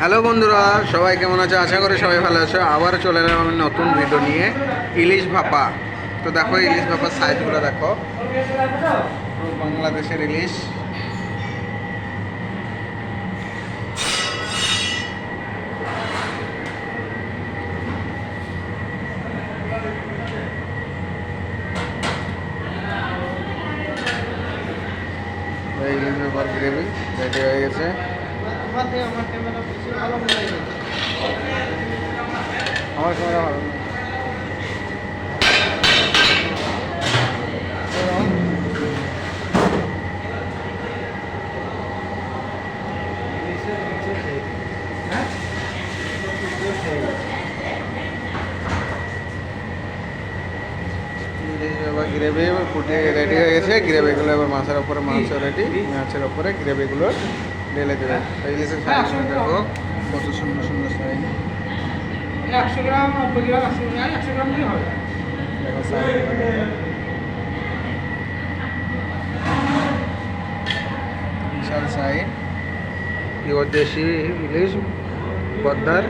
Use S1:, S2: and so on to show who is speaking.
S1: Hello বন্ধুরা, সবাই কেমন আছে? আশা করি সবাই ভালো আছে। আবার চলে এলাম আমি নতুন ভিডিও নিয়ে, ইলিশ ভাপা। তো দেখো ইলিশ ভাপার সাইজগুলো দেখো, বাংলাদেশের ইলিশ। ইলিশ ভাপার গ্রেভি রেডি হয়ে গেছে। আমার ক্যামেরা ভালো গ্রেভি ফুটে রেডি হয়ে গেছে। গ্রেভিগুলো এবার মাছের ওপরে, মাছ রেডি, মাছের ওপরে গ্রেভিগুলো ঢেলে দেবে। ইলিশের সাইজ দেখো কত সুন্দর সুন্দর সাইজ।
S2: 100 গ্রাম 90 গ্রাম 100 গ্রাম দিয়ে হবে।
S1: দেখো সাইজ বিশাল সাইজ, পিওর দেশি ইলিশ পদ্মার।